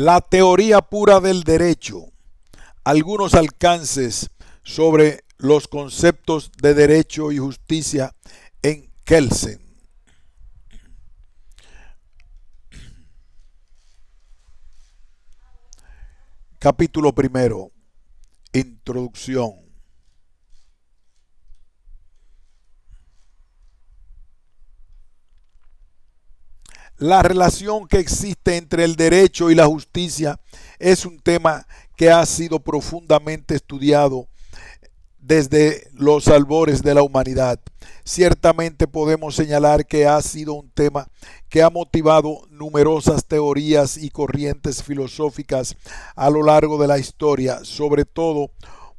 La teoría pura del derecho. Algunos alcances sobre los conceptos de derecho y justicia en Kelsen. Capítulo primero. Introducción. La relación que existe entre el derecho y la justicia es un tema que ha sido profundamente estudiado desde los albores de la humanidad. Ciertamente podemos señalar que ha sido un tema que ha motivado numerosas teorías y corrientes filosóficas a lo largo de la historia, sobre todo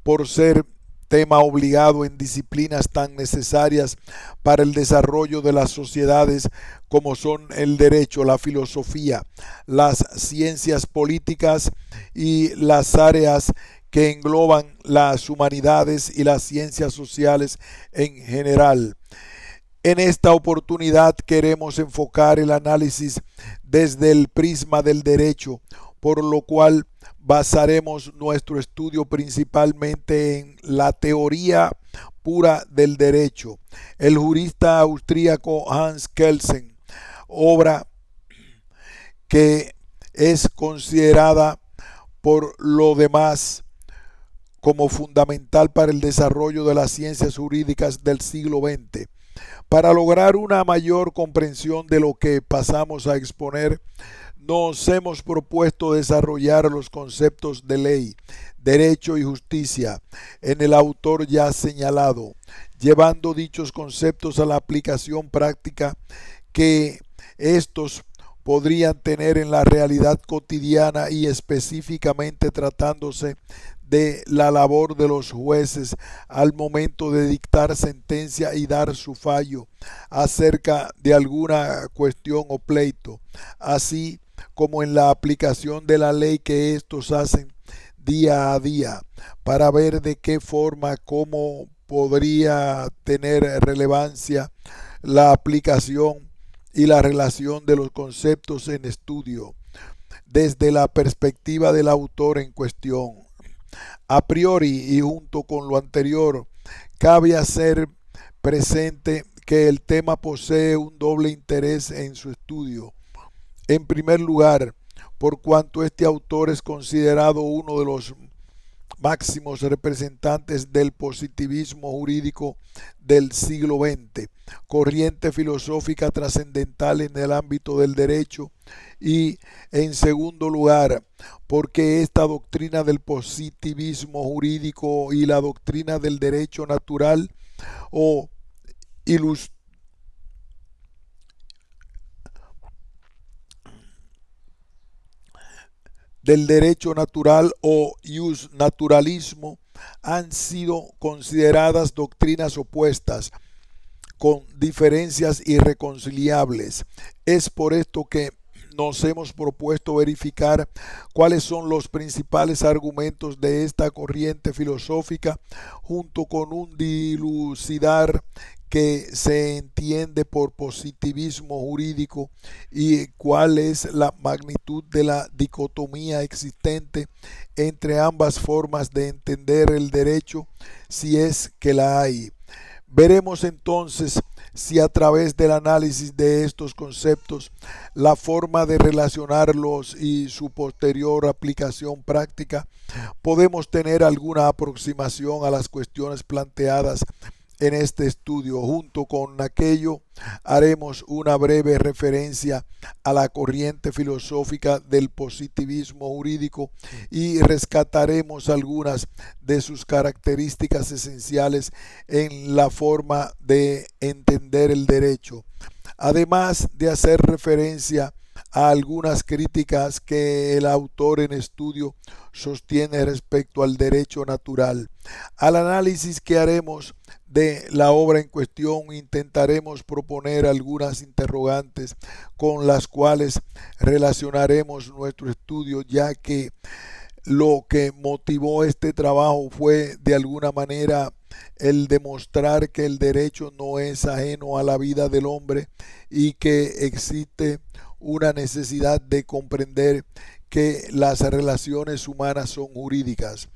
por ser tema obligado en disciplinas tan necesarias para el desarrollo de las sociedades como son el derecho, la filosofía, las ciencias políticas y las áreas que engloban las humanidades y las ciencias sociales en general. En esta oportunidad queremos enfocar el análisis desde el prisma del derecho, por lo cual basaremos nuestro estudio principalmente en la teoría pura del derecho. El jurista austríaco Hans Kelsen, obra que es considerada por lo demás como fundamental para el desarrollo de las ciencias jurídicas del siglo XX. Para lograr una mayor comprensión de lo que pasamos a exponer, nos hemos propuesto desarrollar los conceptos de ley, derecho y justicia en el autor ya señalado, llevando dichos conceptos a la aplicación práctica que estos podrían tener en la realidad cotidiana y específicamente tratándose de la labor de los jueces al momento de dictar sentencia y dar su fallo acerca de alguna cuestión o pleito, así como en la aplicación de la ley que estos hacen día a día, para ver de qué forma, cómo podría tener relevancia la aplicación y la relación de los conceptos en estudio desde la perspectiva del autor en cuestión. A priori y junto con lo anterior, cabe hacer presente que el tema posee un doble interés en su estudio. En primer lugar, por cuanto este autor es considerado uno de los máximos representantes del positivismo jurídico del siglo XX, corriente filosófica trascendental en el ámbito del derecho, y en segundo lugar, porque esta doctrina del positivismo jurídico y la doctrina del derecho natural o ilus del derecho natural o naturalismo han sido consideradas doctrinas opuestas con diferencias irreconciliables. Es por esto que nos hemos propuesto verificar cuáles son los principales argumentos de esta corriente filosófica, junto con un dilucidar que se entiende por positivismo jurídico y cuál es la magnitud de la dicotomía existente entre ambas formas de entender el derecho, si es que la hay. Veremos entonces si a través del análisis de estos conceptos, la forma de relacionarlos y su posterior aplicación práctica, podemos tener alguna aproximación a las cuestiones planteadas en este estudio. Junto con aquello, haremos una breve referencia a la corriente filosófica del positivismo jurídico y rescataremos algunas de sus características esenciales en la forma de entender el derecho, además de hacer referencia a algunas críticas que el autor en estudio sostiene respecto al derecho natural. Al análisis que haremos de la obra en cuestión, intentaremos proponer algunas interrogantes con las cuales relacionaremos nuestro estudio, ya que lo que motivó este trabajo fue de alguna manera el demostrar que el derecho no es ajeno a la vida del hombre y que existe una necesidad de comprender que las relaciones humanas son jurídicas.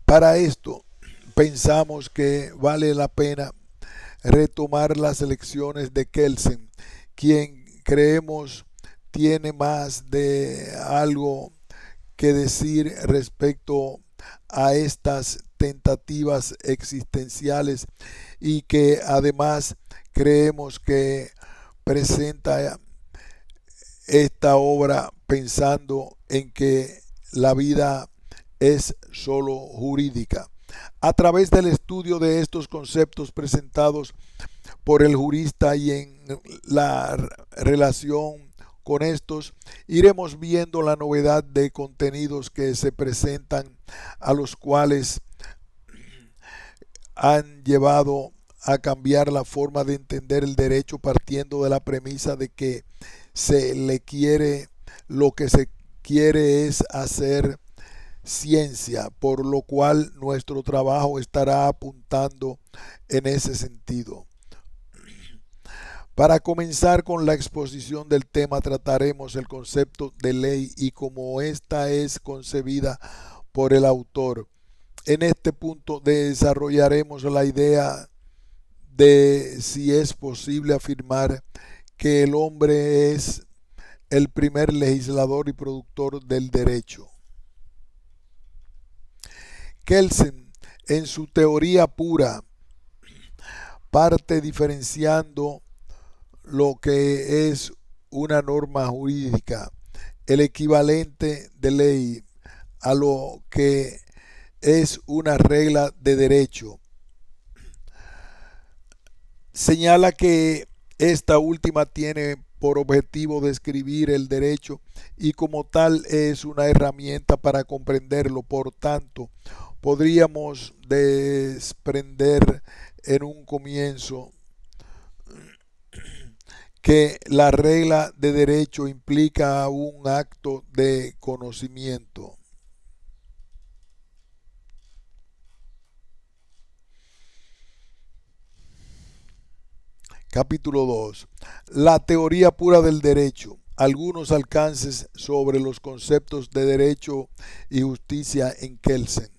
Para esto, pensamos que vale la pena retomar las lecciones de Kelsen, quien creemos tiene más de algo que decir respecto a estas tentativas existenciales y que además creemos que presenta esta obra pensando en que la vida es solo jurídica. A través del estudio de estos conceptos presentados por el jurista y en la relación con estos, iremos viendo la novedad de contenidos que se presentan, a los cuales han llevado a cambiar la forma de entender el derecho, partiendo de la premisa de que lo que se quiere es hacer ciencia, por lo cual nuestro trabajo estará apuntando en ese sentido. Para comenzar con la exposición del tema, trataremos el concepto de ley y cómo ésta es concebida por el autor. En este punto desarrollaremos la idea de si es posible afirmar que el hombre es el primer legislador y productor del derecho. Kelsen, en su teoría pura, parte diferenciando lo que es una norma jurídica, el equivalente de ley, a lo que es una regla de derecho. Señala que esta última tiene por objetivo describir el derecho y como tal es una herramienta para comprenderlo. Por tanto, podríamos desprender en un comienzo que la regla de derecho implica un acto de conocimiento. Capítulo 2. La teoría pura del derecho. Algunos alcances sobre los conceptos de derecho y justicia en Kelsen.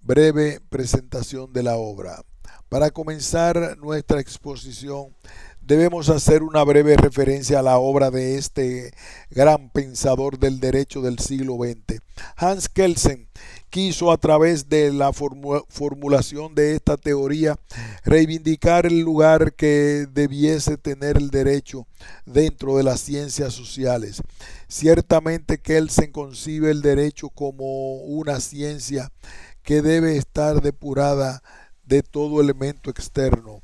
Breve presentación de la obra. Para comenzar nuestra exposición, debemos hacer una breve referencia a la obra de este gran pensador del derecho del siglo XX. Hans Kelsen quiso, a través de la formulación de esta teoría, reivindicar el lugar que debiese tener el derecho dentro de las ciencias sociales. Ciertamente Kelsen concibe el derecho como una ciencia que debe estar depurada de todo elemento externo,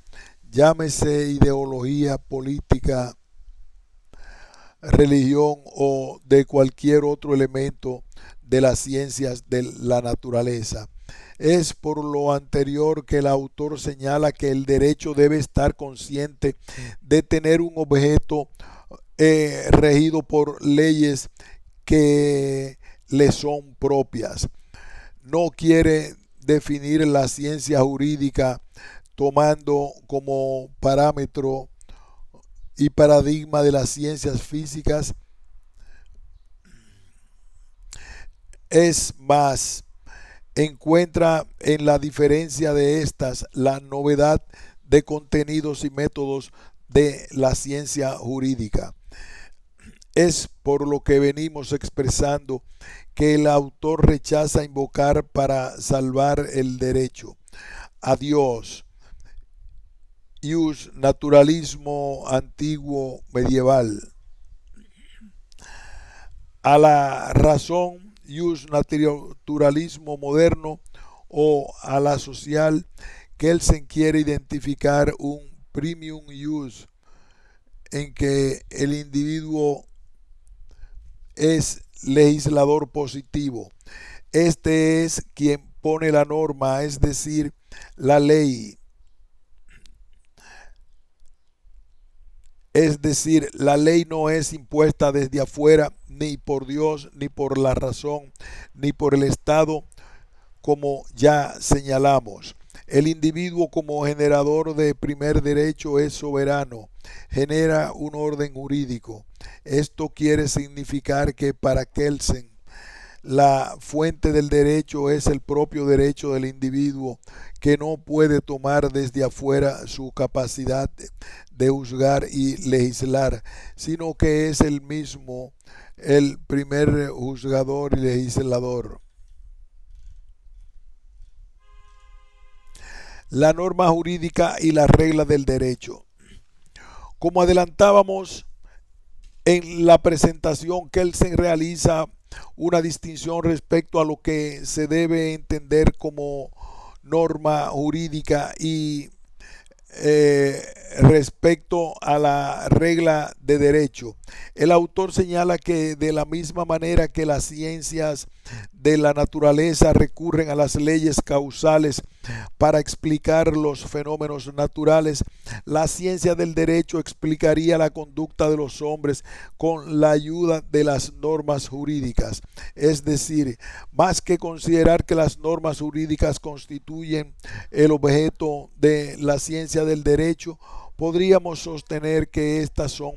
llámese ideología, política, religión o de cualquier otro elemento de las ciencias de la naturaleza. Es por lo anterior que el autor señala que el derecho debe estar consciente de tener un objeto regido por leyes que le son propias. No quiere definir la ciencia jurídica tomando como parámetro y paradigma de las ciencias físicas. Es más, encuentra en la diferencia de estas la novedad de contenidos y métodos de la ciencia jurídica. Es por lo que venimos expresando que el autor rechaza invocar para salvar el derecho a Dios, ius naturalismo antiguo medieval, a la razón, ius naturalismo moderno, o a la social, que él se quiere identificar un premium ius en que el individuo es legislador positivo. Este es quien pone la norma, es decir, la ley. Es decir, la ley no es impuesta desde afuera, ni por Dios, ni por la razón, ni por el Estado, como ya señalamos. El individuo como generador de primer derecho es soberano, genera un orden jurídico. Esto quiere significar que para Kelsen la fuente del derecho es el propio derecho del individuo, que no puede tomar desde afuera su capacidad de juzgar y legislar, sino que es el mismo el primer juzgador y legislador. La norma jurídica y las reglas del derecho. Como adelantábamos en la presentación, Kelsen realiza una distinción respecto a lo que se debe entender como norma jurídica y respecto a la regla de derecho. El autor señala que de la misma manera que las ciencias de la naturaleza recurren a las leyes causales para explicar los fenómenos naturales, la ciencia del derecho explicaría la conducta de los hombres con la ayuda de las normas jurídicas. Es decir, más que considerar que las normas jurídicas constituyen el objeto de la ciencia del derecho, podríamos sostener que estas son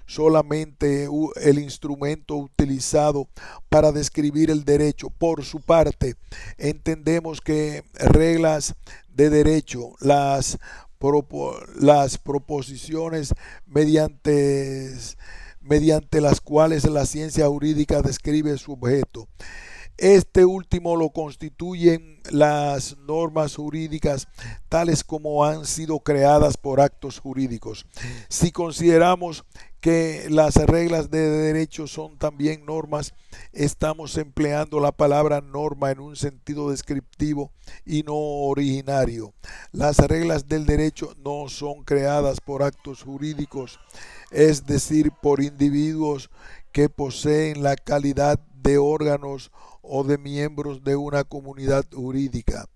solamente el instrumento utilizado para describir el derecho. Por su parte, entendemos que reglas de derecho, las proposiciones mediante las cuales la ciencia jurídica describe su objeto. Este último lo constituyen las normas jurídicas tales como han sido creadas por actos jurídicos. Si consideramos que las reglas de derecho son también normas, estamos empleando la palabra norma en un sentido descriptivo y no originario. Las reglas del derecho no son creadas por actos jurídicos, es decir, por individuos que poseen la calidad de órganos o de miembros de una comunidad jurídica.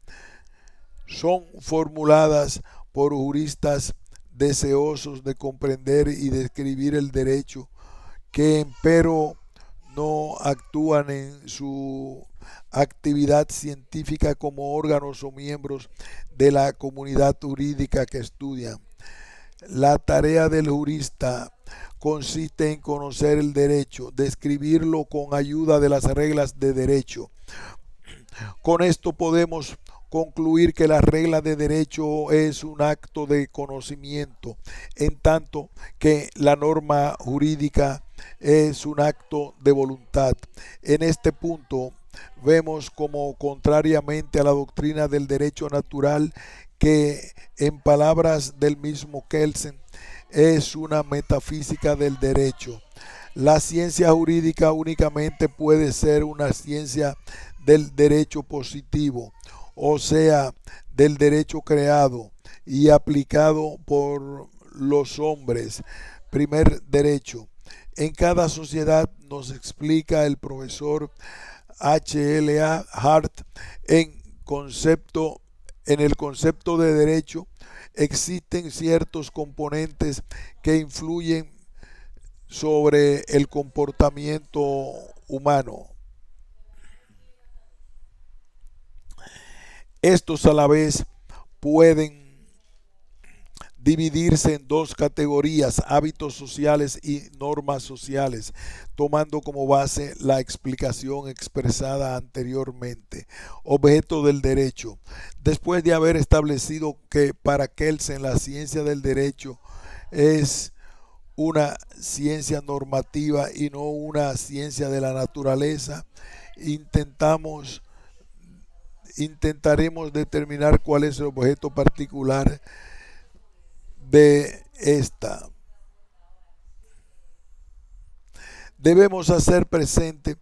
Son formuladas por juristas deseosos de comprender y describir el derecho, que empero no actúan en su actividad científica como órganos o miembros de la comunidad jurídica que estudian. La tarea del jurista consiste en conocer el derecho, describirlo con ayuda de las reglas de derecho. Con esto podemos concluir que la regla de derecho es un acto de conocimiento, en tanto que la norma jurídica es un acto de voluntad. En este punto vemos como, contrariamente a la doctrina del derecho natural, que en palabras del mismo Kelsen es una metafísica del derecho. La ciencia jurídica únicamente puede ser una ciencia del derecho positivo, o sea, del derecho creado y aplicado por los hombres. Primer derecho. En cada sociedad, nos explica el profesor H.L.A. Hart, en el concepto de derecho existen ciertos componentes que influyen sobre el comportamiento humano. Estos a la vez pueden dividirse en dos categorías: hábitos sociales y normas sociales, tomando como base la explicación expresada anteriormente. Objeto del derecho. Después de haber establecido que para Kelsen la ciencia del derecho es una ciencia normativa y no una ciencia de la naturaleza, intentaremos determinar cuál es el objeto particular de esta. Debemos hacer presente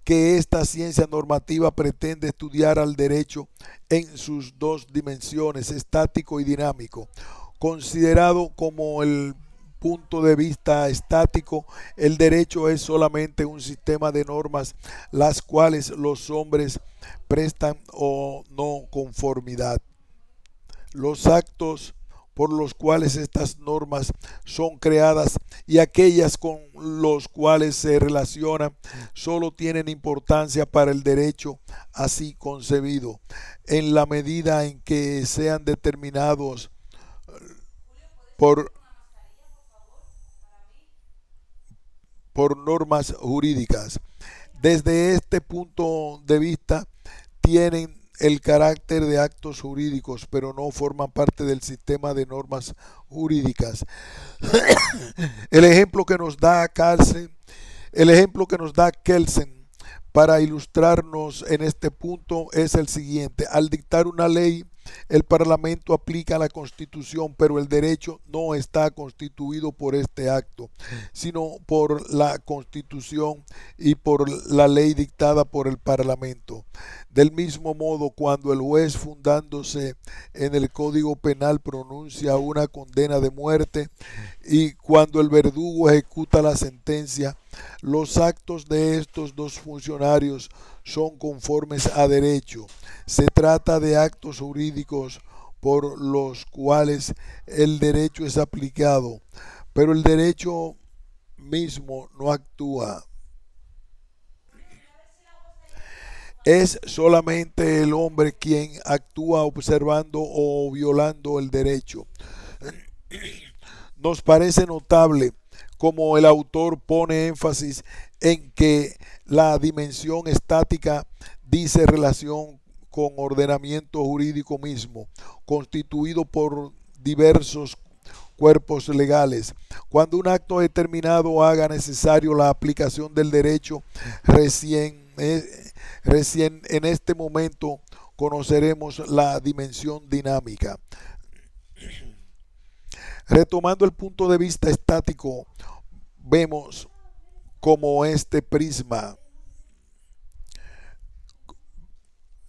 que esta ciencia normativa pretende estudiar al derecho en sus dos dimensiones, estático y dinámico. Considerado como el punto de vista estático, el derecho es solamente un sistema de normas las cuales los hombres prestan o no conformidad. Los actos por los cuales estas normas son creadas y aquellas con los cuales se relacionan solo tienen importancia para el derecho así concebido, en la medida en que sean determinados por, por normas jurídicas. Desde este punto de vista, tienen el carácter de actos jurídicos, pero no forman parte del sistema de normas jurídicas. El ejemplo que nos da Kelsen, el ejemplo que nos da Kelsen para ilustrarnos en este punto es el siguiente: al dictar una ley, el Parlamento aplica la Constitución, pero el derecho no está constituido por este acto, sino por la Constitución y por la ley dictada por el Parlamento. Del mismo modo, cuando el juez, fundándose en el Código Penal, pronuncia una condena de muerte y cuando el verdugo ejecuta la sentencia, los actos de estos dos funcionarios son conformes a derecho. Se trata de actos jurídicos por los cuales el derecho es aplicado, pero el derecho mismo no actúa. Es solamente el hombre quien actúa observando o violando el derecho. Nos parece notable como el autor pone énfasis en que la dimensión estática dice relación con ordenamiento jurídico mismo, constituido por diversos cuerpos legales. Cuando un acto determinado haga necesario la aplicación del derecho, recién en este momento conoceremos la dimensión dinámica. Retomando el punto de vista estático, vemos como este prisma.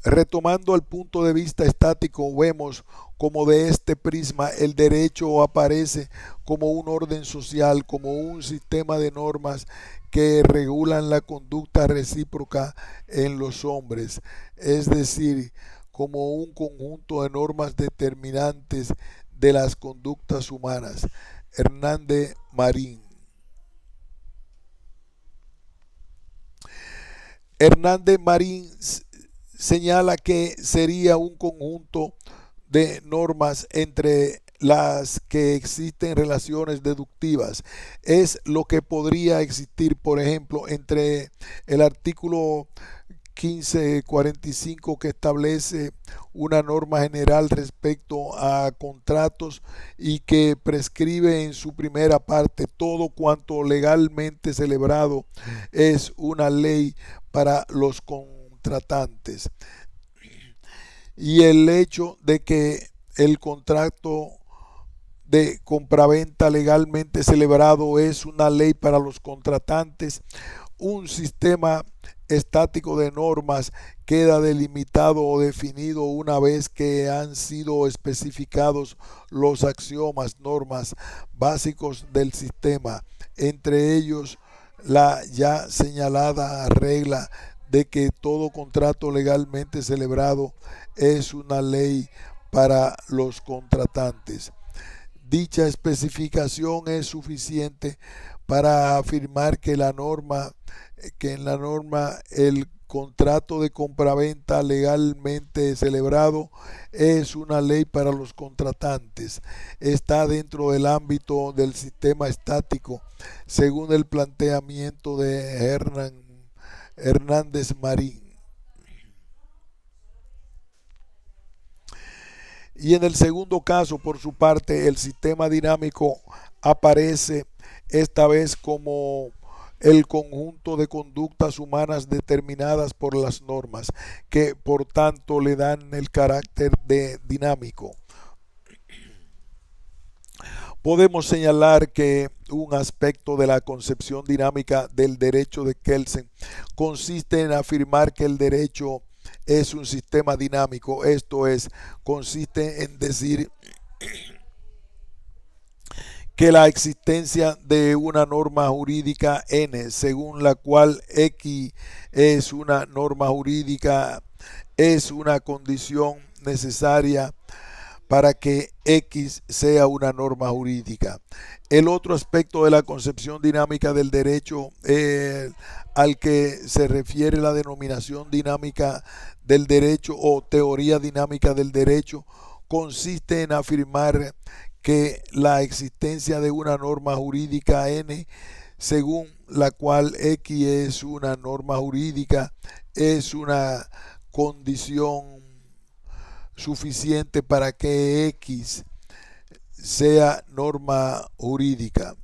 Retomando el punto de vista estático, vemos como de este prisma el derecho aparece como un orden social, como un sistema de normas que regulan la conducta recíproca en los hombres, es decir, como un conjunto de normas determinantes de las conductas humanas. Hernández Marín. Hernández Marín señala que sería un conjunto de normas entre las que existen relaciones deductivas. Es lo que podría existir, por ejemplo, entre el artículo 1545, que establece una norma general respecto a contratos y que prescribe en su primera parte todo cuanto legalmente celebrado es una ley para los contratantes, y el hecho de que el contrato de compraventa legalmente celebrado es una ley para los contratantes. Un sistema estático de normas queda delimitado o definido una vez que han sido especificados los axiomas, normas básicos del sistema, entre ellos la ya señalada regla de que todo contrato legalmente celebrado es una ley para los contratantes. Dicha especificación es suficiente para afirmar que en la norma el contrato de compraventa legalmente celebrado es una ley para los contratantes. Está dentro del ámbito del sistema estático, según el planteamiento de Hernández Marín. Y en el segundo caso, por su parte, el sistema dinámico aparece esta vez como el conjunto de conductas humanas determinadas por las normas, que por tanto le dan el carácter de dinámico. Podemos señalar que un aspecto de la concepción dinámica del derecho de Kelsen consiste en afirmar que el derecho es un sistema dinámico, esto es, consiste en decir que la existencia de una norma jurídica N, según la cual X es una norma jurídica, es una condición necesaria para que X sea una norma jurídica. El otro aspecto de la concepción dinámica del derecho al que se refiere la denominación dinámica del derecho o teoría dinámica del derecho consiste en afirmar que la existencia de una norma jurídica N, según la cual X es una norma jurídica, es una condición suficiente para que X sea norma jurídica.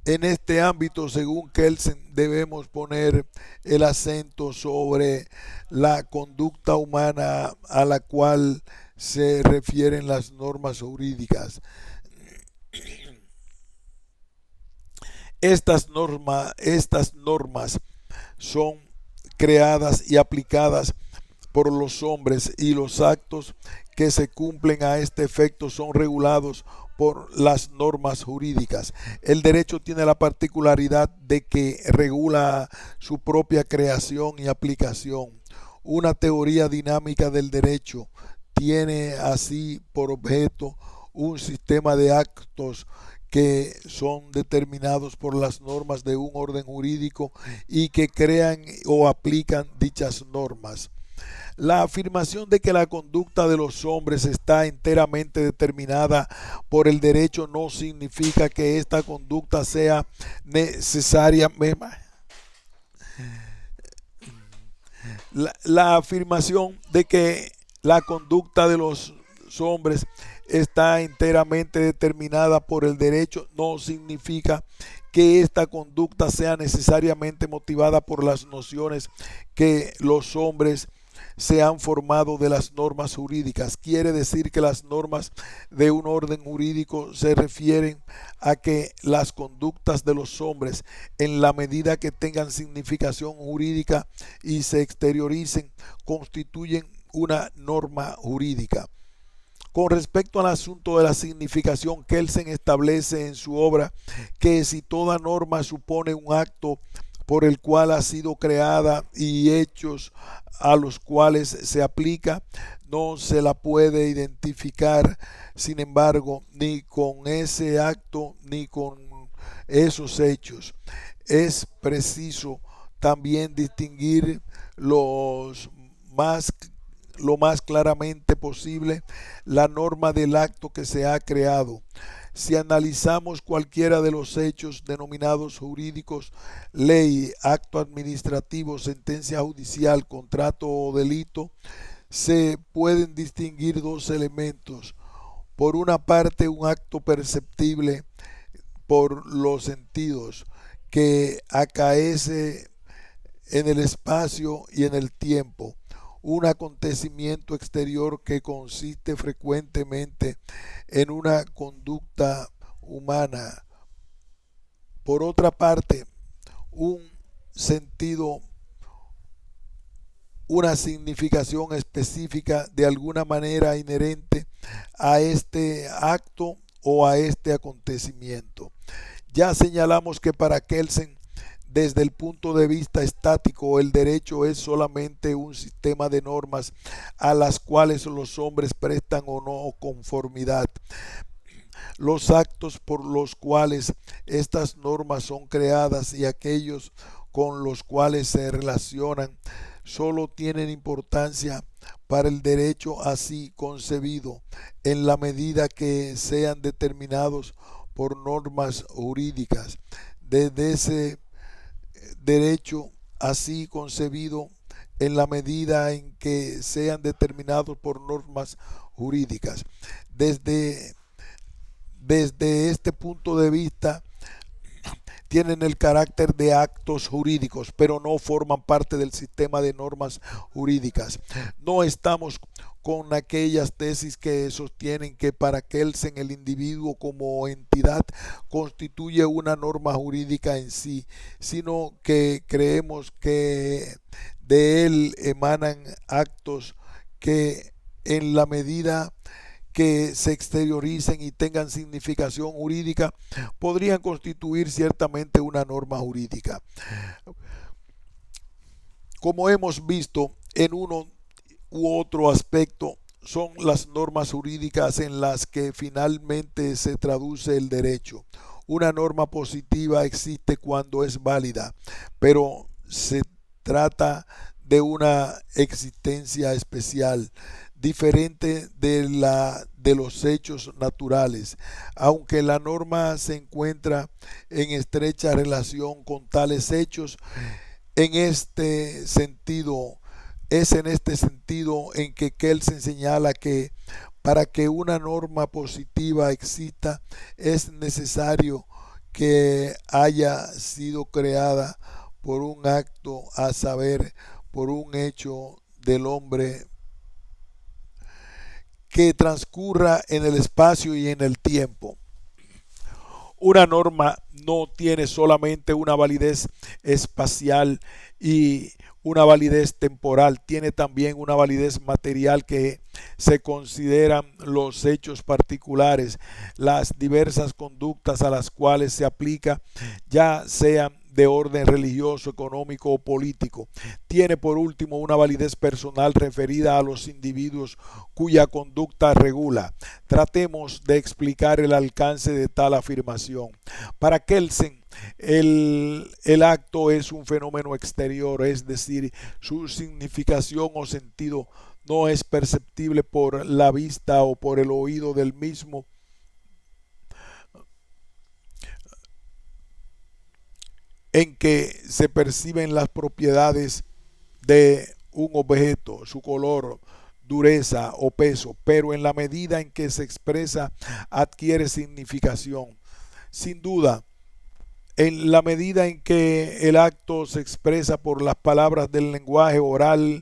En este ámbito, según Kelsen, debemos poner el acento sobre la conducta humana a la cual se refieren las normas jurídicas. Estas normas son creadas y aplicadas por los hombres y los actos que se cumplen a este efecto son regulados por las normas jurídicas. El derecho tiene la particularidad de que regula su propia creación y aplicación. Una teoría dinámica del derecho tiene así por objeto un sistema de actos que son determinados por las normas de un orden jurídico y que crean o aplican dichas normas. La afirmación de que la conducta de los hombres está enteramente determinada por el derecho no significa que esta conducta sea necesaria. La afirmación de que la conducta de los hombres está enteramente determinada por el derecho no significa que esta conducta sea necesariamente motivada por las nociones que los hombres se han formado de las normas jurídicas. Quiere decir que las normas de un orden jurídico se refieren a que las conductas de los hombres, en la medida que tengan significación jurídica y se exterioricen, constituyen una norma jurídica. Con respecto al asunto de la significación, Kelsen establece en su obra que si toda norma supone un acto por el cual ha sido creada y hechos a los cuales se aplica, no se la puede identificar, sin embargo, ni con ese acto ni con esos hechos. Es preciso también distinguir lo más claramente posible la norma del acto que se ha creado. Si analizamos cualquiera de los hechos denominados jurídicos, ley, acto administrativo, sentencia judicial, contrato o delito, se pueden distinguir dos elementos. Por una parte, un acto perceptible por los sentidos que acaece en el espacio y en el tiempo, un acontecimiento exterior que consiste frecuentemente en una conducta humana. Por otra parte, un sentido, una significación específica de alguna manera inherente a este acto o a este acontecimiento. Ya señalamos que para Kelsen, desde el punto de vista estático, el derecho es solamente un sistema de normas a las cuales los hombres prestan o no conformidad. Los actos por los cuales estas normas son creadas y aquellos con los cuales se relacionan solo tienen importancia para el derecho así concebido en la medida que sean determinados por normas jurídicas. Desde ese derecho así concebido en la medida en que sean determinados por normas jurídicas. Desde este punto de vista tienen el carácter de actos jurídicos, pero no forman parte del sistema de normas jurídicas. No estamos con aquellas tesis que sostienen que para Kelsen el individuo como entidad constituye una norma jurídica en sí, sino que creemos que de él emanan actos que en la medida que se exterioricen y tengan significación jurídica, podrían constituir ciertamente una norma jurídica. Como hemos visto en uno u otro aspecto son las normas jurídicas en las que finalmente se traduce el derecho. Una norma positiva existe cuando es válida, pero se trata de una existencia especial, diferente de los hechos naturales. Aunque la norma se encuentra en estrecha relación con tales hechos, en este sentido, es en este sentido en que Kelsen señala que para que una norma positiva exista es necesario que haya sido creada por un acto, a saber, por un hecho del hombre que transcurra en el espacio y en el tiempo. Una norma no tiene solamente una validez espacial y una validez temporal, tiene también una validez material que se consideran los hechos particulares, las diversas conductas a las cuales se aplica, ya sean de orden religioso, económico o político. Tiene por último una validez personal referida a los individuos cuya conducta regula. Tratemos de explicar el alcance de tal afirmación. Para Kelsen, el acto es un fenómeno exterior, es decir, su significación o sentido no es perceptible por la vista o por el oído del mismo, en que se perciben las propiedades de un objeto, su color, dureza o peso, pero en la medida en que se expresa adquiere significación. Sin duda, en la medida en que el acto se expresa por las palabras del lenguaje oral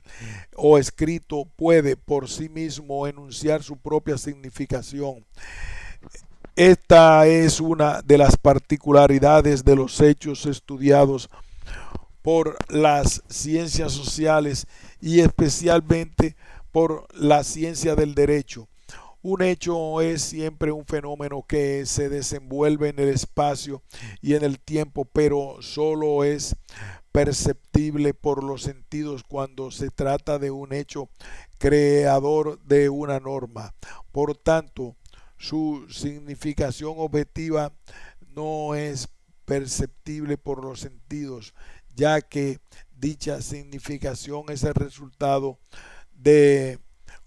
o escrito, puede por sí mismo enunciar su propia significación. Esta es una de las particularidades de los hechos estudiados por las ciencias sociales y especialmente por la ciencia del derecho. Un hecho es siempre un fenómeno que se desenvuelve en el espacio y en el tiempo, pero solo es perceptible por los sentidos cuando se trata de un hecho creador de una norma. Por tanto, su significación objetiva no es perceptible por los sentidos, ya que dicha significación es el resultado de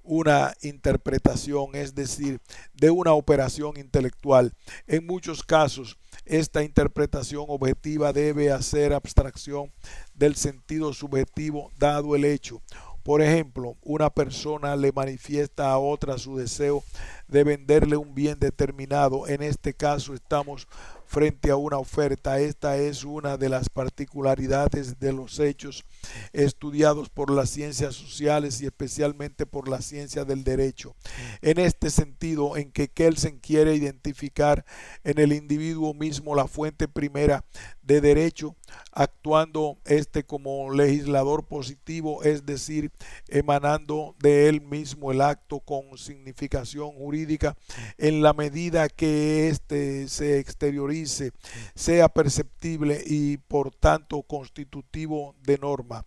una interpretación, es decir, de una operación intelectual. En muchos casos, esta interpretación objetiva debe hacer abstracción del sentido subjetivo dado el hecho. Por ejemplo, una persona le manifiesta a otra su deseo de venderle un bien determinado. En este caso estamos frente a una oferta. Esta es una de las particularidades de los hechos estudiados por las ciencias sociales y especialmente por la ciencia del derecho. En este sentido, en que Kelsen quiere identificar en el individuo mismo la fuente primera de derecho, actuando este como legislador positivo, es decir, emanando de él mismo el acto con significación jurídica, en la medida que éste se exteriorice, sea perceptible y por tanto constitutivo de norma.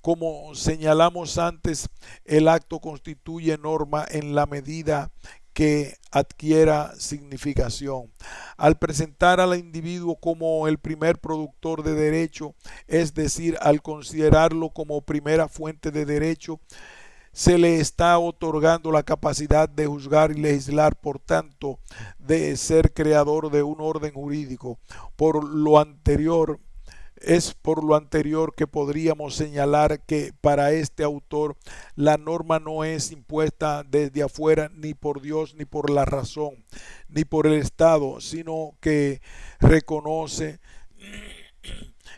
Como señalamos antes, el acto constituye norma en la medida que adquiera significación. Al presentar al individuo como el primer productor de derecho, es decir, al considerarlo como primera fuente de derecho, se le está otorgando la capacidad de juzgar y legislar, por tanto, de ser creador de un orden jurídico. Es por lo anterior que podríamos señalar que para este autor la norma no es impuesta desde afuera ni por Dios ni por la razón ni por el Estado, sino que reconoce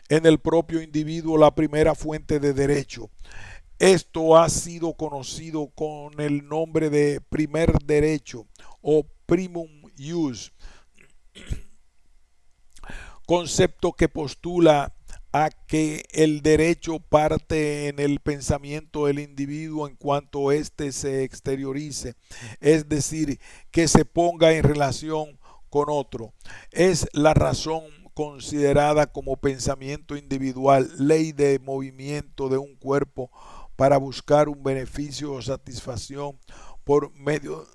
en el propio individuo la primera fuente de derecho. Esto ha sido conocido con el nombre de primer derecho o primum ius, concepto que postula a que el derecho parte en el pensamiento del individuo en cuanto éste se exteriorice, es decir, que se ponga en relación con otro. Es la razón considerada como pensamiento individual, ley de movimiento de un cuerpo para buscar un beneficio o satisfacción por medio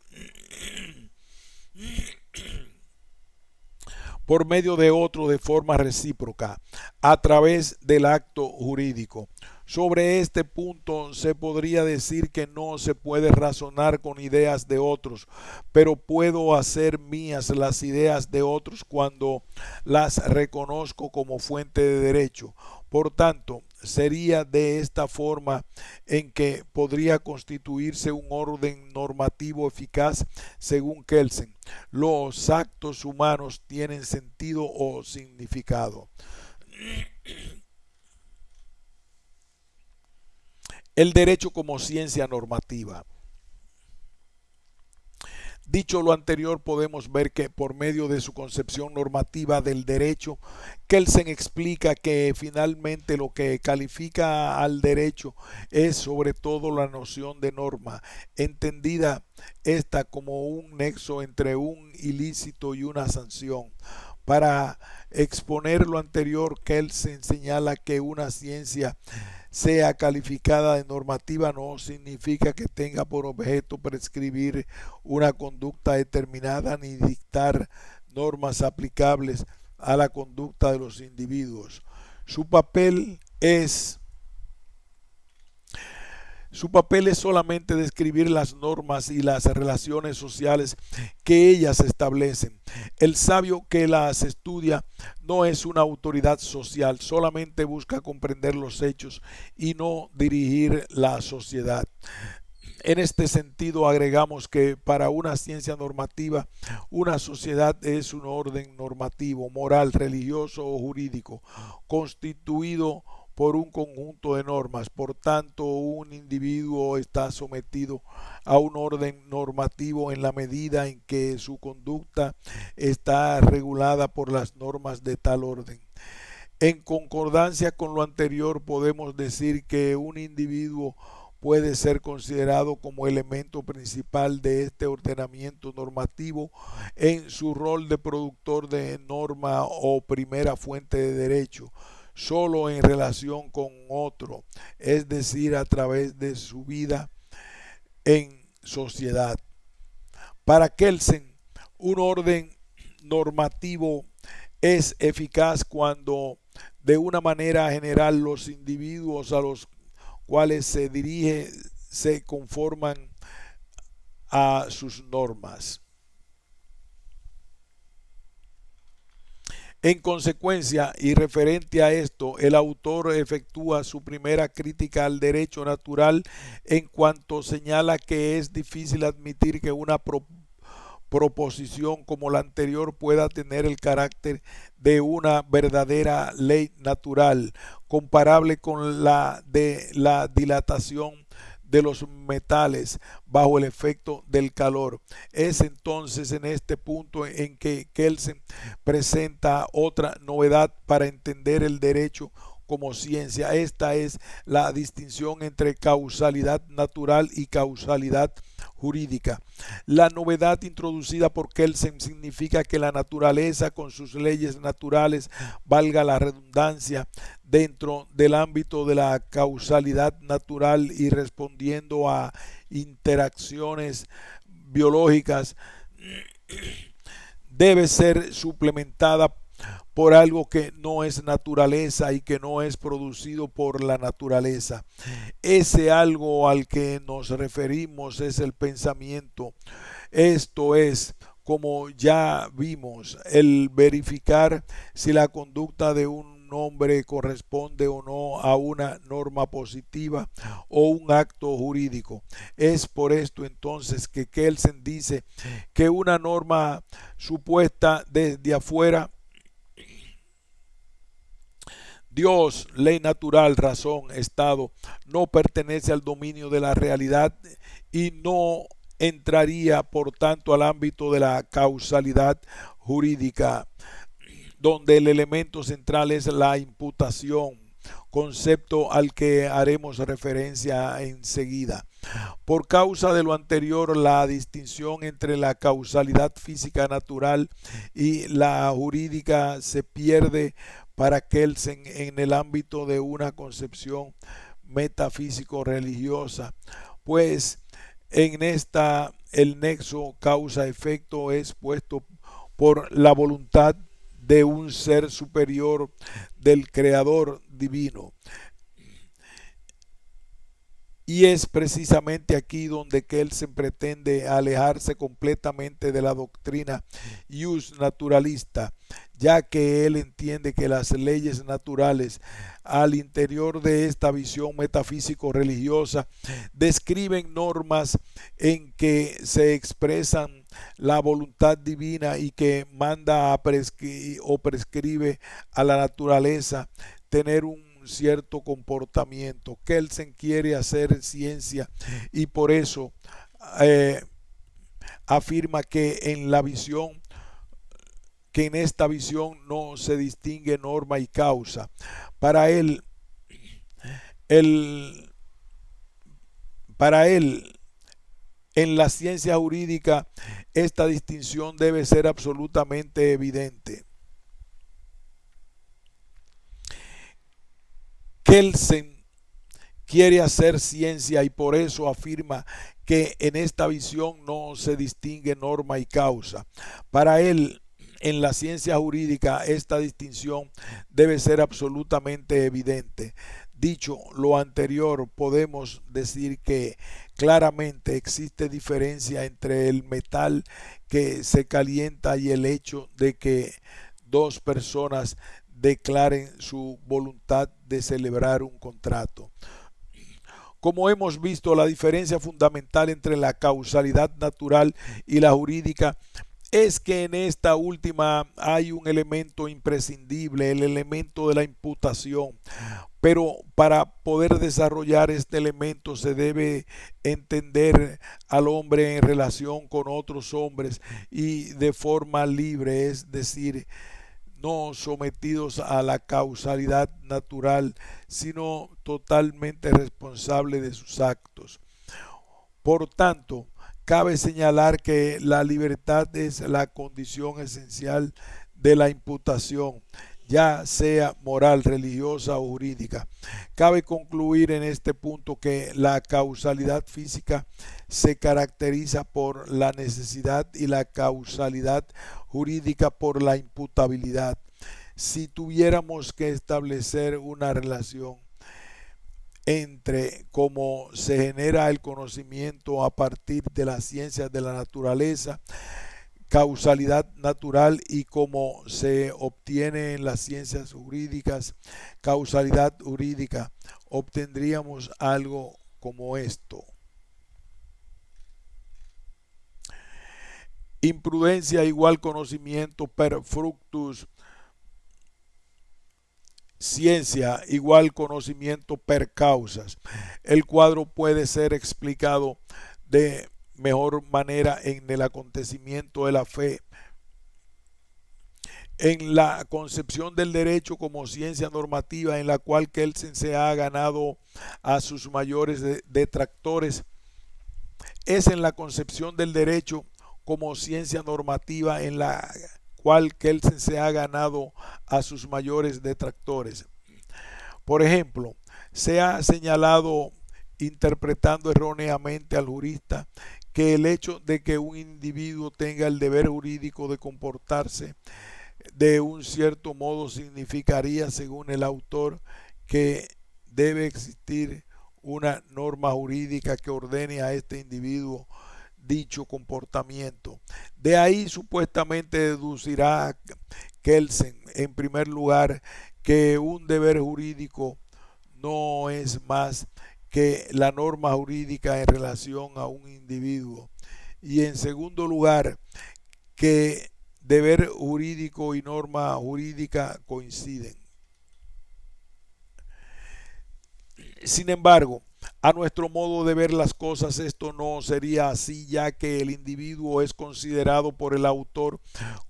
por medio de otro de forma recíproca, a través del acto jurídico. Sobre este punto se podría decir que no se puede razonar con ideas de otros, pero puedo hacer mías las ideas de otros cuando las reconozco como fuente de derecho. Por tanto, sería de esta forma en que podría constituirse un orden normativo eficaz según Kelsen. Los actos humanos tienen sentido o significado. El derecho como ciencia normativa. Dicho lo anterior, podemos ver que por medio de su concepción normativa del derecho, Kelsen explica que finalmente lo que califica al derecho es sobre todo la noción de norma, entendida esta como un nexo entre un ilícito y una sanción. Para exponer lo anterior, Kelsen señala que una ciencia sea calificada de normativa no significa que tenga por objeto prescribir una conducta determinada ni dictar normas aplicables a la conducta de los individuos. Su papel es solamente describir las normas y las relaciones sociales que ellas establecen. El sabio que las estudia no es una autoridad social, solamente busca comprender los hechos y no dirigir la sociedad. En este sentido, agregamos que para una ciencia normativa, una sociedad es un orden normativo, moral, religioso o jurídico, constituido por un conjunto de normas. Por tanto, un individuo está sometido a un orden normativo en la medida en que su conducta está regulada por las normas de tal orden. En concordancia con lo anterior, podemos decir que un individuo puede ser considerado como elemento principal de este ordenamiento normativo en su rol de productor de norma o primera fuente de derecho, solo en relación con otro, es decir, a través de su vida en sociedad. Para Kelsen, un orden normativo es eficaz cuando, de una manera general, los individuos a los cuales se dirige se conforman a sus normas. En consecuencia, y referente a esto, el autor efectúa su primera crítica al derecho natural en cuanto señala que es difícil admitir que una proposición como la anterior pueda tener el carácter de una verdadera ley natural, comparable con la de la dilatación de los metales bajo el efecto del calor. Es entonces en este punto en que Kelsen presenta otra novedad para entender el derecho como ciencia. Esta es la distinción entre causalidad natural y causalidad jurídica. La novedad introducida por Kelsen significa que la naturaleza con sus leyes naturales, valga la redundancia, dentro del ámbito de la causalidad natural y respondiendo a interacciones biológicas, debe ser suplementada por algo que no es naturaleza y que no es producido por la naturaleza. Ese algo al que nos referimos es el pensamiento. Esto es, como ya vimos, el verificar si la conducta de un hombre corresponde o no a una norma positiva o un acto jurídico. Es por esto entonces que Kelsen dice que una norma supuesta desde afuera, Dios, ley natural, razón, estado, no pertenece al dominio de la realidad y no entraría por tanto al ámbito de la causalidad jurídica, donde el elemento central es la imputación, concepto al que haremos referencia enseguida. Por causa de lo anterior, la distinción entre la causalidad física natural y la jurídica se pierde para Kelsen en el ámbito de una concepción metafísico-religiosa, pues En esta, el nexo causa-efecto es puesto por la voluntad de un ser superior del Creador divino. Y es precisamente aquí donde Kelsen pretende alejarse completamente de la doctrina ius naturalista, ya que él entiende que las leyes naturales al interior de esta visión metafísico-religiosa describen normas en que se expresan la voluntad divina y que manda a o prescribe a la naturaleza tener un cierto comportamiento. Kelsen quiere hacer ciencia y por eso eh, afirma que en esta visión no se distingue norma y causa. Para él, el, para él en la ciencia jurídica, esta distinción debe ser absolutamente evidente. Kelsen quiere hacer ciencia y por eso afirma que en esta visión no se distingue norma y causa. Para él, en la ciencia jurídica, esta distinción debe ser absolutamente evidente. Dicho lo anterior, podemos decir que claramente existe diferencia entre el metal que se calienta y el hecho de que dos personas declaren su voluntad de celebrar un contrato. Como hemos visto, la diferencia fundamental entre la causalidad natural y la jurídica es que en esta última hay un elemento imprescindible, el elemento de la imputación. Pero para poder desarrollar este elemento se debe entender al hombre en relación con otros hombres y de forma libre, es decir, no sometidos a la causalidad natural, sino totalmente responsable de sus actos. Por tanto, cabe señalar que la libertad es la condición esencial de la imputación, ya sea moral, religiosa o jurídica. Cabe concluir en este punto que la causalidad física se caracteriza por la necesidad y la causalidad jurídica por la imputabilidad. Si tuviéramos que establecer una relación entre cómo se genera el conocimiento a partir de las ciencias de la naturaleza, causalidad natural, y cómo se obtiene en las ciencias jurídicas, causalidad jurídica, obtendríamos algo como esto. Imprudencia igual conocimiento per fructus. Ciencia igual conocimiento per causas. El cuadro puede ser explicado de mejor manera en el acontecimiento de la fe. En la concepción del derecho como ciencia normativa en la cual Kelsen se ha ganado a sus mayores detractores, es en la concepción del derecho como ciencia normativa en la cual Kelsen se ha ganado a sus mayores detractores. Por ejemplo, se ha señalado, interpretando erróneamente al jurista, que el hecho de que un individuo tenga el deber jurídico de comportarse de un cierto modo significaría, según el autor, que debe existir una norma jurídica que ordene a este individuo dicho comportamiento. De ahí supuestamente deducirá Kelsen, en primer lugar, que un deber jurídico no es más que la norma jurídica en relación a un individuo. Y en segundo lugar, que deber jurídico y norma jurídica coinciden. Sin embargo, a nuestro modo de ver las cosas, esto no sería así, ya que el individuo es considerado por el autor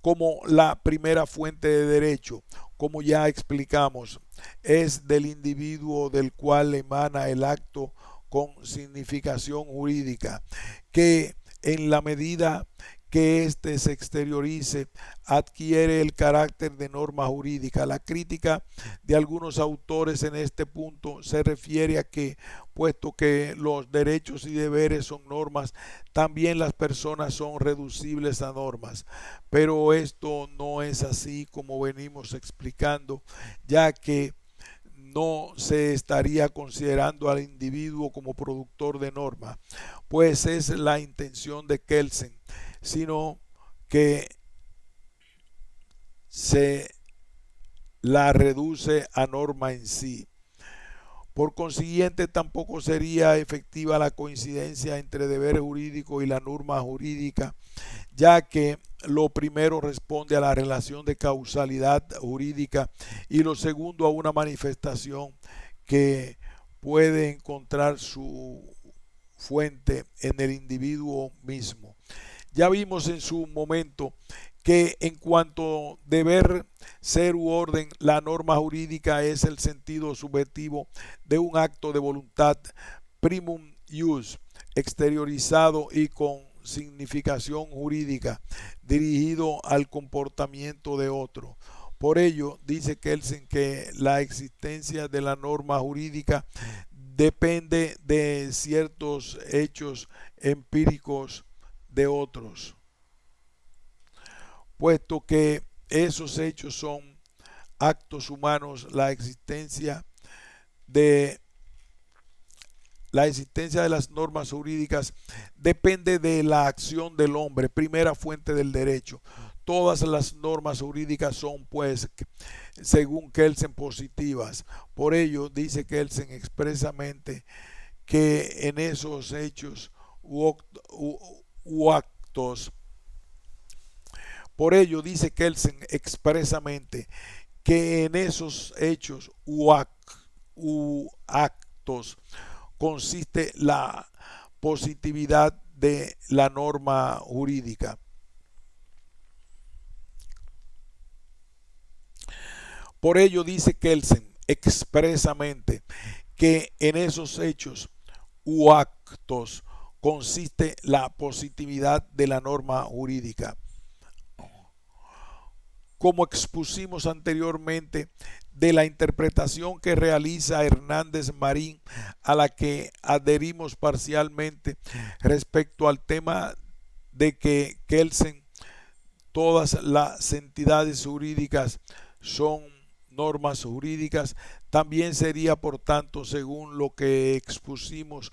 como la primera fuente de derecho. Como ya explicamos, es del individuo del cual emana el acto con significación jurídica, que en la medida que éste se exteriorice adquiere el carácter de norma jurídica. La crítica de algunos autores en este punto se refiere a que, puesto que los derechos y deberes son normas, también las personas son reducibles a normas. Pero esto no es así, como venimos explicando, ya que no se estaría considerando al individuo como productor de norma, pues es la intención de Kelsen, sino que se la reduce a norma en sí. Por consiguiente, tampoco sería efectiva la coincidencia entre deber jurídico y la norma jurídica, ya que lo primero responde a la relación de causalidad jurídica y lo segundo a una manifestación que puede encontrar su fuente en el individuo mismo. Ya vimos en su momento que en cuanto deber, ser u orden, la norma jurídica es el sentido subjetivo de un acto de voluntad primum ius, exteriorizado y con significación jurídica, dirigido al comportamiento de otro. Por ello, dice Kelsen que la existencia de la norma jurídica depende de ciertos hechos empíricos de otros, puesto que esos hechos son actos humanos. De la existencia de las normas jurídicas depende de la acción del hombre, primera fuente del derecho. Todas las normas jurídicas son, pues, según Kelsen, positivas. Por ello, dice Kelsen expresamente que en esos hechos u actos, por ello dice Kelsen expresamente que en esos hechos u actos consiste la positividad de la norma jurídica. Por ello dice Kelsen expresamente que en esos hechos u actos consiste la positividad de la norma jurídica. Como expusimos anteriormente, de la interpretación que realiza Hernández Marín, a la que adherimos parcialmente respecto al tema de que Kelsen, todas las entidades jurídicas son normas jurídicas, también sería, por tanto, según lo que expusimos,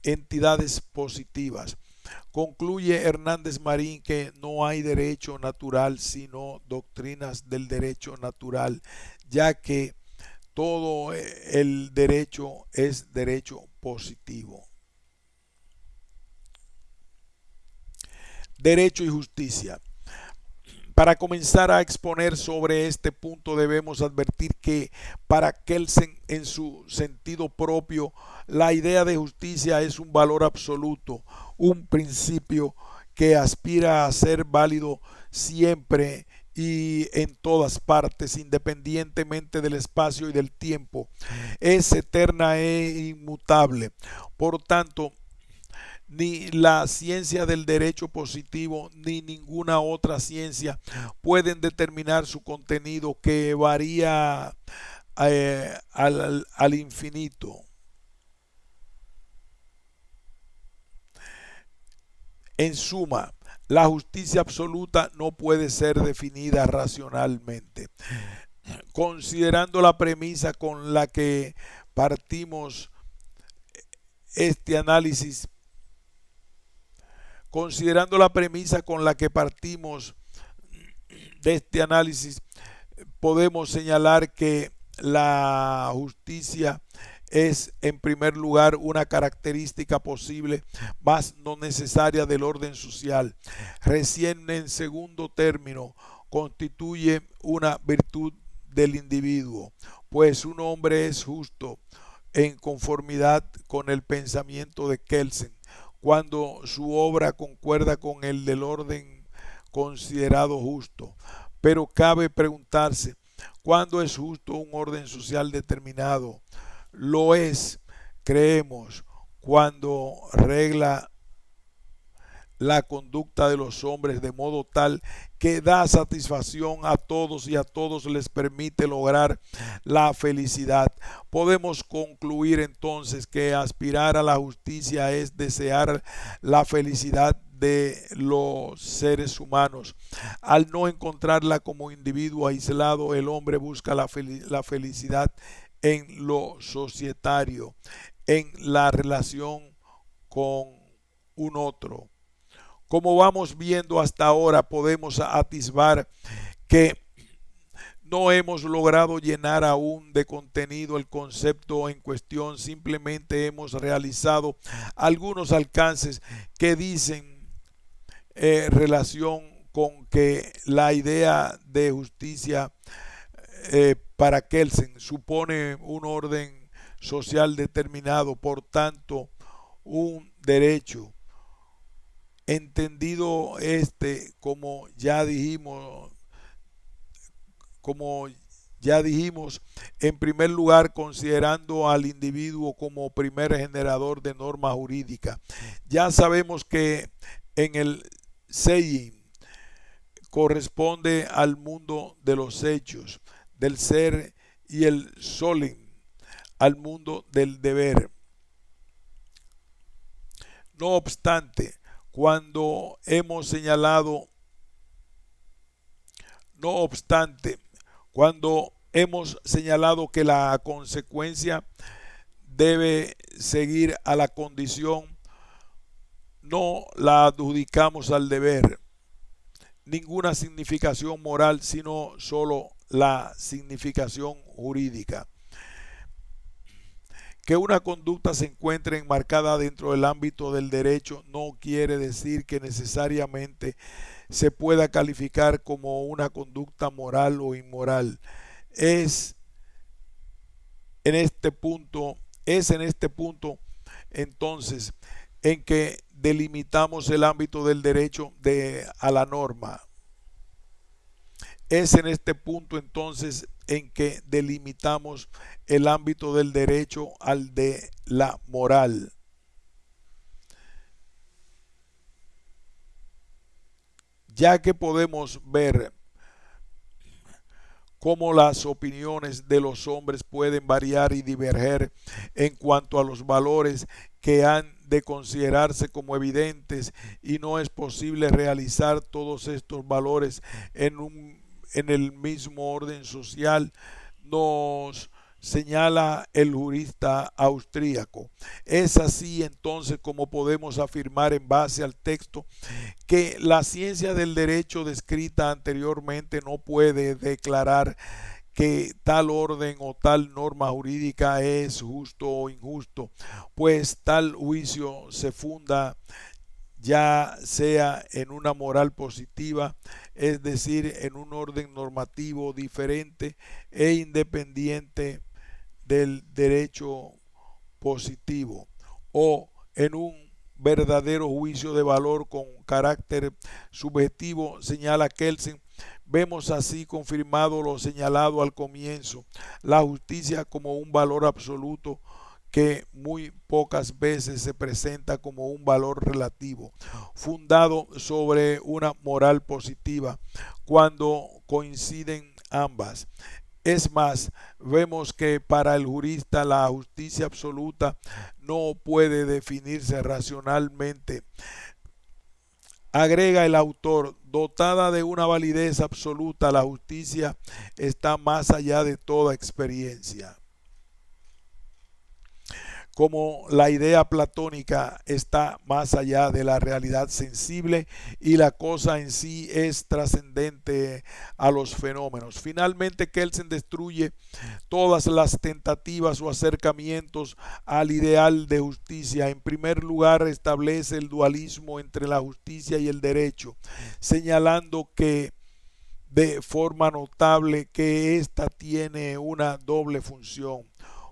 entidades positivas. Concluye Hernández Marín que no hay derecho natural sino doctrinas del derecho natural, ya que todo el derecho es derecho positivo. Derecho y justicia. Para comenzar a exponer sobre este punto debemos advertir que para Kelsen, en su sentido propio, la idea de justicia es un valor absoluto, un principio que aspira a ser válido siempre y en todas partes, independientemente del espacio y del tiempo. Es eterna e inmutable. Por tanto, ni la ciencia del derecho positivo ni ninguna otra ciencia pueden determinar su contenido, que varía al infinito. En suma, la justicia absoluta no puede ser definida racionalmente. Considerando la premisa con la que partimos este análisis, Considerando la premisa con la que partimos de este análisis, podemos señalar que la justicia es, en primer lugar, una característica posible, mas no necesaria, del orden social. Recién, en segundo término, constituye una virtud del individuo, pues un hombre es justo en conformidad con el pensamiento de Kelsen, cuando su obra concuerda con el del orden considerado justo. Pero cabe preguntarse, ¿cuándo es justo un orden social determinado? Lo es, creemos, cuando regla la conducta de los hombres de modo tal que da satisfacción a todos y a todos les permite lograr la felicidad. Podemos concluir entonces que aspirar a la justicia es desear la felicidad de los seres humanos. Al no encontrarla como individuo aislado, el hombre busca la felicidad en lo societario, en la relación con un otro. Como vamos viendo hasta ahora, podemos atisbar que no hemos logrado llenar aún de contenido el concepto en cuestión, simplemente hemos realizado algunos alcances que dicen relación con que la idea de justicia para Kelsen supone un orden social determinado, por tanto, un derecho. Entendido como ya dijimos, en primer lugar, considerando al individuo como primer generador de norma jurídica. Ya sabemos que en el Seiyin corresponde al mundo de los hechos, del ser, y el Solin al mundo del deber. No obstante, cuando hemos señalado, no obstante, cuando hemos señalado que la consecuencia debe seguir a la condición, no la adjudicamos al deber ninguna significación moral, sino solo la significación jurídica. Que una conducta se encuentre enmarcada dentro del ámbito del derecho no quiere decir que necesariamente se pueda calificar como una conducta moral o inmoral. Es en este punto entonces en que delimitamos el ámbito del derecho a la norma. Es en este punto entonces en que delimitamos el ámbito del derecho al de la moral. Ya que podemos ver cómo las opiniones de los hombres pueden variar y diverger en cuanto a los valores que han de considerarse como evidentes, y no es posible realizar todos estos valores en el mismo orden social, nos señala el jurista austríaco. Es así entonces como podemos afirmar en base al texto que la ciencia del derecho descrita anteriormente no puede declarar que tal orden o tal norma jurídica es justo o injusto, pues tal juicio se funda ya sea en una moral positiva, es decir, en un orden normativo diferente e independiente del derecho positivo, o en un verdadero juicio de valor con carácter subjetivo, señala Kelsen. Vemos así confirmado lo señalado al comienzo, la justicia como un valor absoluto que muy pocas veces se presenta como un valor relativo, fundado sobre una moral positiva, cuando coinciden ambas. Es más, vemos que para el jurista la justicia absoluta no puede definirse racionalmente. Agrega el autor, dotada de una validez absoluta, la justicia está más allá de toda experiencia. Como la idea platónica está más allá de la realidad sensible y la cosa en sí es trascendente a los fenómenos. Finalmente, Kelsen destruye todas las tentativas o acercamientos al ideal de justicia. En primer lugar, establece el dualismo entre la justicia y el derecho, señalando que de forma notable que ésta tiene una doble función.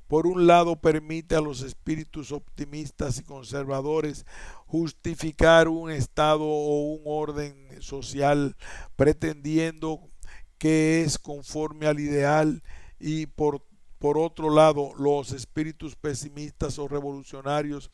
Por un lado, permite a los espíritus optimistas y conservadores justificar un estado o un orden social pretendiendo que es conforme al ideal, y por otro lado, los espíritus pesimistas o revolucionarios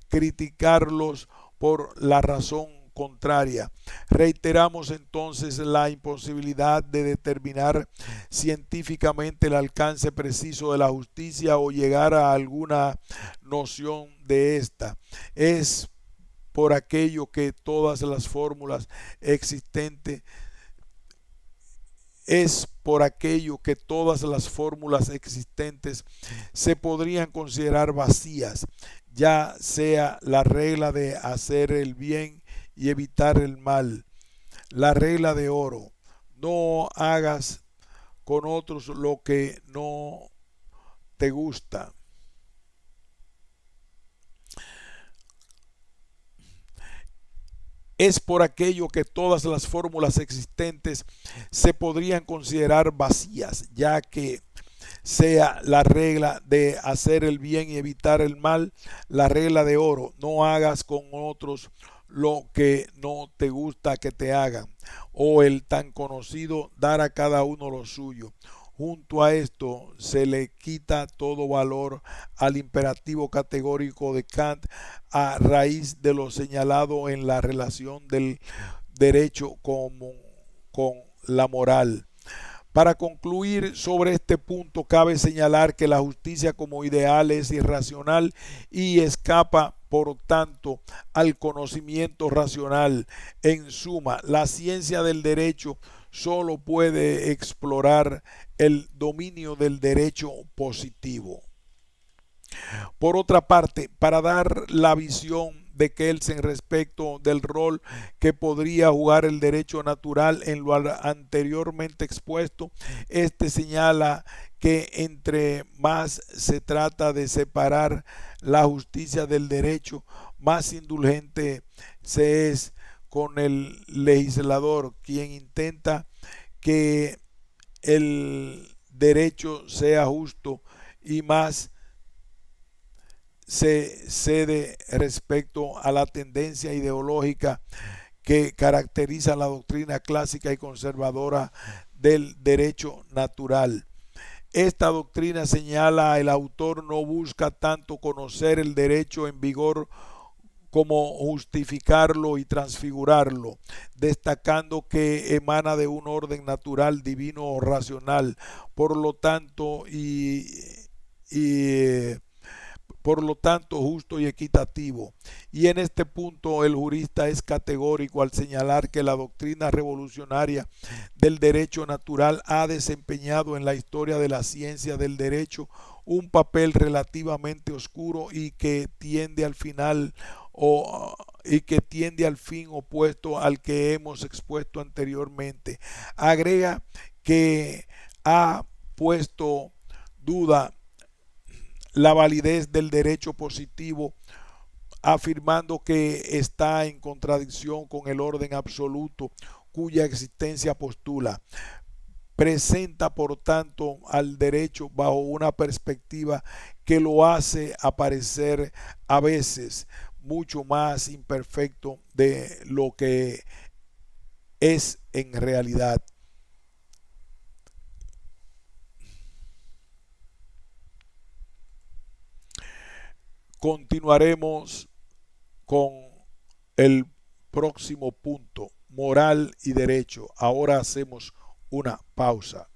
criticarlos por la razón contraria. Reiteramos entonces la imposibilidad de determinar científicamente el alcance preciso de la justicia o llegar a alguna noción de esta. Es por aquello que todas las fórmulas existentes es por aquello que todas las fórmulas existentes se podrían considerar vacías, ya sea la regla de hacer el bien y evitar el mal, la regla de oro, no hagas con otros lo que no te gusta. Es por aquello que todas las fórmulas existentes se podrían considerar vacías, ya que sea la regla de hacer el bien y evitar el mal, la regla de oro, no hagas con otros lo que no te gusta que te hagan, o el tan conocido dar a cada uno lo suyo. Junto a esto se le quita todo valor al imperativo categórico de Kant a raíz de lo señalado en la relación del derecho con la moral. Para concluir sobre este punto, cabe señalar que la justicia como ideal es irracional y escapa, por tanto, al conocimiento racional. En suma, la ciencia del derecho solo puede explorar el dominio del derecho positivo. Por otra parte, para dar la visión de Kelsen respecto del rol que podría jugar el derecho natural en lo anteriormente expuesto, este señala que entre más se trata de separar la justicia del derecho, más indulgente se es con el legislador, quien intenta que el derecho sea justo, y más se cede respecto a la tendencia ideológica que caracteriza la doctrina clásica y conservadora del derecho natural. Esta doctrina, señala el autor, no busca tanto conocer el derecho en vigor como justificarlo y transfigurarlo, destacando que emana de un orden natural, divino o racional, por lo tanto, y por lo tanto justo y equitativo. Y en este punto el jurista es categórico al señalar que la doctrina revolucionaria del derecho natural ha desempeñado en la historia de la ciencia del derecho un papel relativamente oscuro y que tiende al final y que tiende al fin opuesto al que hemos expuesto anteriormente. Agrega que ha puesto duda la validez del derecho positivo, afirmando que está en contradicción con el orden absoluto cuya existencia postula. Presenta, por tanto, al derecho bajo una perspectiva que lo hace aparecer a veces mucho más imperfecto de lo que es en realidad. Continuaremos con el próximo punto, moral y derecho. Ahora hacemos una pausa.